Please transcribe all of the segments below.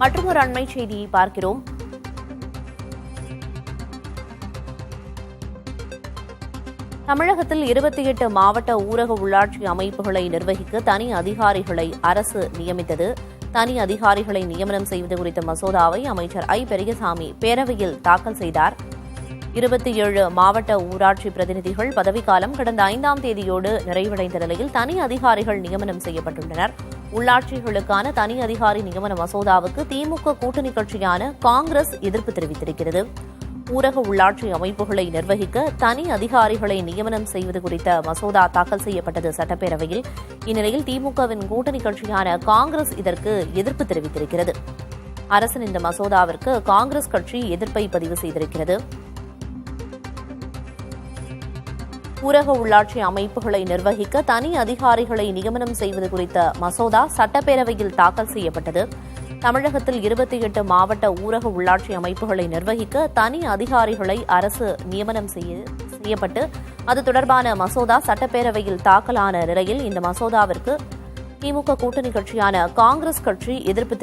மற்றொரு அண்மை செய்தியை பார்க்கிறோம். தமிழகத்தில் 28 மாவட்ட ஊரக உள்ளாட்சி அமைப்புகளை நிர்வகிக்க தனி அதிகாரிகளை அரசு நியமித்தது. தனி அதிகாரிகளை நியமனம் செய்வது குறித்த மசோதாவை அமைச்சர் ஐ. பெரியசாமி பேரவையில் தாக்கல் செய்தார். 27 மாவட்ட ஊராட்சி பிரதிநிதிகள் பதவிக்காலம் கடந்த 5ஆம் தேதியோடு நிறைவடைந்த நிலையில் தனி அதிகாரிகள் நியமனம் செய்யப்பட்டுள்ளனர். உள்ளாட்சிகளுக்கான தனி அதிகாரி நியமன மசோதாவுக்கு திமுக கூட்டணி கட்சியான காங்கிரஸ் எதிர்ப்பு தெரிவித்திருக்கிறது. ஊரக உள்ளாட்சி அமைப்புகளை நிர்வகிக்க தனி அதிகாரிகளை நியமனம் செய்வது குறித்த மசோதா தாக்கல் செய்யப்பட்டது சட்டப்பேரவையில். இந்நிலையில் திமுகவின் கூட்டணி கட்சியான காங்கிரஸ் இதற்கு எதிர்ப்பு தெரிவித்திருக்கிறது. அரசின் இந்த மசோதாவிற்கு காங்கிரஸ் கட்சி எதிர்ப்பை பதிவு செய்திருக்கிறது. ஊரக உள்ளாட்சி அமைப்புகளை நிர்வகிக்க தனி அதிகாரிகளை நியமனம் செய்வது குறித்த மசோதா சட்டப்பேரவையில் தாக்கல் செய்யப்பட்டது. தமிழகத்தில் 28 மாவட்ட ஊரக உள்ளாட்சி அமைப்புகளை நிர்வகிக்க தனி அதிகாரிகளை அரசு நியமனம் செய்யப்பட்டு அது தொடர்பான மசோதா சட்டப்பேரவையில் தாக்கலான நிலையில் இந்த மசோதாவிற்கு திமுக கூட்டணி கட்சியான காங்கிரஸ் கட்சி எதிர்ப்பு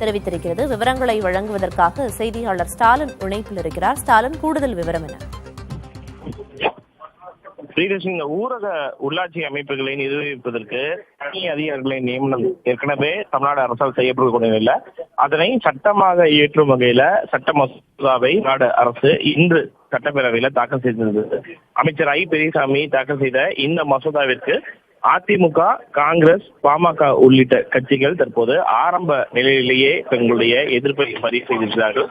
தெரிவித்திருக்கிறது. விவரங்களை வழங்குவதற்காக செய்தியாளர் ஸ்டாலின் இணைப்பில் இருக்கிறார். ஸ்டாலின், கூடுதல் விவரம் என்ன? ஸ்ரீகிருஷ்ணன், ஊரக உள்ளாட்சி அமைப்புகளை நிர்வகிப்பதற்கு தனி அதிகாரிகளை நியமனம் ஏற்கனவே தமிழ்நாடு அரசால் செய்யப்படக்கூடிய நிலையில அதனை சட்டமாக இயற்றும் வகையில சட்ட மசோதாவை தமிழ்நாடு அரசு இன்று சட்டப்பேரவையில தாக்கல் செய்திருந்தது. அமைச்சர் ஐ. பெரியசாமி தாக்கல் செய்த இந்த மசோதாவிற்கு அதிமுக, காங்கிரஸ், பாமக உள்ளிட்ட கட்சிகள் தற்போது ஆரம்ப நிலையிலேயே தங்களுடைய எதிர்ப்பை பதிவு செய்திருக்கிறார்கள்.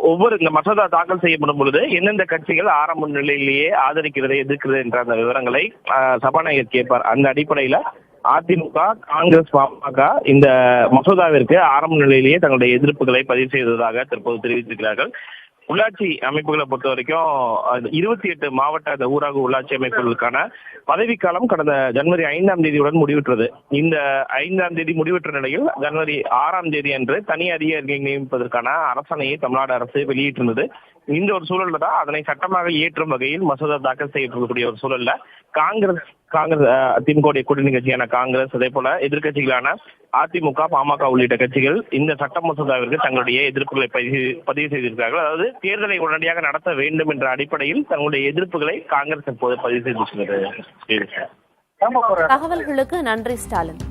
ஒவ்வொரு இந்த மசோதா தாக்கல் செய்யப்படும் பொழுது எந்தெந்த கட்சிகள் ஆரம்ப நிலையிலேயே ஆதரிக்கிறது, எதிர்க்கிறது என்ற அந்த விவரங்களை சபாநாயகர் கேட்பார். அந்த அடிப்படையில அதிமுக, காங்கிரஸ், பாமக இந்த மசோதாவிற்கு ஆரம்ப நிலையிலேயே தங்களுடைய எதிர்ப்புகளை பதிவு செய்ததாக தற்போது தெரிவித்திருக்கிறார்கள். உள்ளாட்சி அமைப்புகளை பொறுத்த வரைக்கும் 28 மாவட்ட ஊரக உள்ளாட்சி அமைப்புகளுக்கான பதவிக்காலம் கடந்த ஜனவரி 5ஆம் தேதியுடன் முடிவுற்றது. இந்த 5ஆம் தேதி முடிவுற்ற நிலையில் ஜனவரி 6ஆம் தேதி அன்று தனி அதிகாரிகளை நியமிப்பதற்கான அரசாணையை தமிழ்நாடு அரசு வெளியிட்டிருந்தது. இந்த ஒரு சூழல்ல தான் அதனை சட்டமாக இயற்றும் வகையில் மசோதா தாக்கல் செய்யப்படக்கூடிய ஒரு சூழல்ல காங்கிரஸ் திமுக கூட்டணி கட்சியான காங்கிரஸ், அதே போல எதிர்கட்சிகளான அதிமுக, பாமக உள்ளிட்ட கட்சிகள் இந்த சட்ட மசோதாவிற்கு தங்களுடைய எதிர்ப்புகளை பதிவு செய்திருக்கிறார்கள். அதாவது தேர்தலை உடனடியாக நடத்த வேண்டும் என்ற அடிப்படையில் தங்களுடைய எதிர்ப்புகளை காங்கிரஸ் இப்போது பதிவு செய்திருக்கிறது. தகவல்களுக்கு நன்றி ஸ்டாலின்.